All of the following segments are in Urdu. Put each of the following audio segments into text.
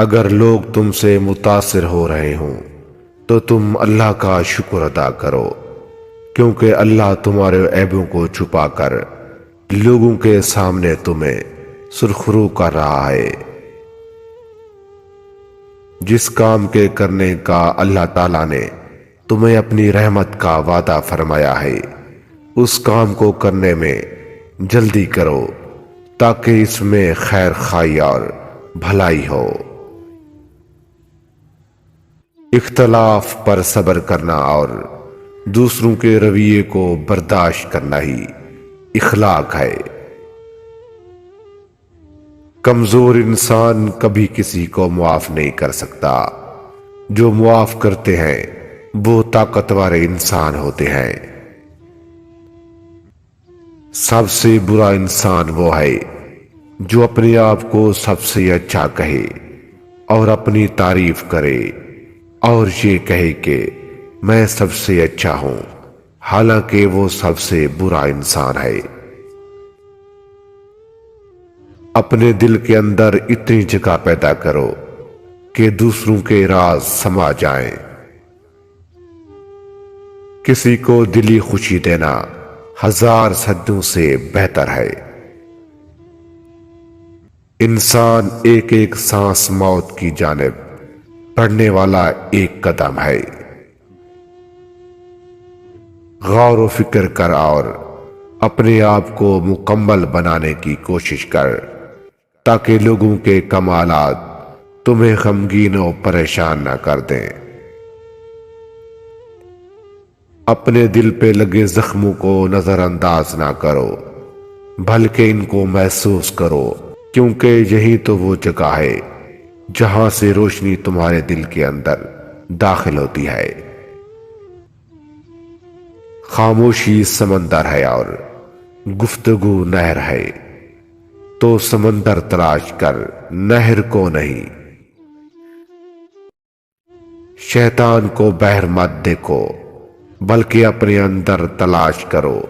اگر لوگ تم سے متاثر ہو رہے ہوں تو تم اللہ کا شکر ادا کرو، کیونکہ اللہ تمہارے عیبوں کو چھپا کر لوگوں کے سامنے تمہیں سرخرو کر رہا ہے۔ جس کام کے کرنے کا اللہ تعالیٰ نے تمہیں اپنی رحمت کا وعدہ فرمایا ہے، اس کام کو کرنے میں جلدی کرو تاکہ اس میں خیر خواہی اور بھلائی ہو۔ اختلاف پر صبر کرنا اور دوسروں کے رویے کو برداشت کرنا ہی اخلاق ہے۔ کمزور انسان کبھی کسی کو معاف نہیں کر سکتا، جو معاف کرتے ہیں وہ طاقتور انسان ہوتے ہیں۔ سب سے برا انسان وہ ہے جو اپنے آپ کو سب سے اچھا کہے اور اپنی تعریف کرے اور یہ کہے کہ میں سب سے اچھا ہوں، حالانکہ وہ سب سے برا انسان ہے۔ اپنے دل کے اندر اتنی جگہ پیدا کرو کہ دوسروں کے راز سما جائیں۔ کسی کو دلی خوشی دینا 1000 صدیوں سے بہتر ہے۔ انسان ایک ایک سانس موت کی جانب بڑھنے والا ایک قدم ہے۔ غور و فکر کر اور اپنے آپ کو مکمل بنانے کی کوشش کر تاکہ لوگوں کے کمالات تمہیں غمگین و پریشان نہ کر دیں۔ اپنے دل پہ لگے زخموں کو نظر انداز نہ کرو، بلکہ ان کو محسوس کرو، کیونکہ یہی تو وہ جگہ ہے جہاں سے روشنی تمہارے دل کے اندر داخل ہوتی ہے۔ خاموشی سمندر ہے اور گفتگو نہر ہے، تو سمندر تلاش کر نہر کو نہیں۔ شیطان کو بہر مت دیکھو بلکہ اپنے اندر تلاش کرو۔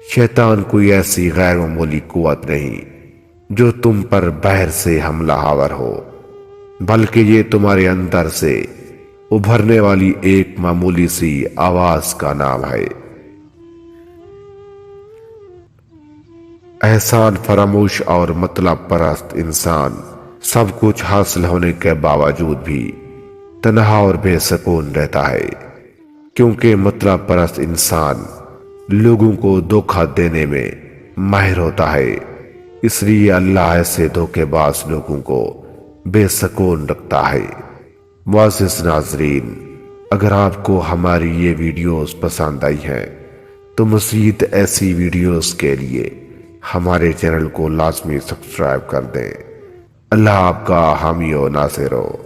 شیطان کوئی ایسی غیر معمولی قوت نہیں جو تم پر بہر سے حملہ آور ہو، بلکہ یہ تمہارے اندر سے ابھرنے والی ایک معمولی سی آواز کا نام ہے۔ احسان فراموش اور مطلب پرست انسان سب کچھ حاصل ہونے کے باوجود بھی تنہا اور بے سکون رہتا ہے، کیونکہ مطلب پرست انسان لوگوں کو دھوکہ دینے میں ماہر ہوتا ہے۔ اس لیے اللہ ایسے دھوکے باز لوگوں کو بے سکون رکھتا ہے۔ معزز ناظرین، اگر آپ کو ہماری یہ ویڈیوز پسند آئی ہیں تو مزید ایسی ویڈیوز کے لیے ہمارے چینل کو لازمی سبسکرائب کر دیں۔ اللہ آپ کا حامی و ناصر ہو۔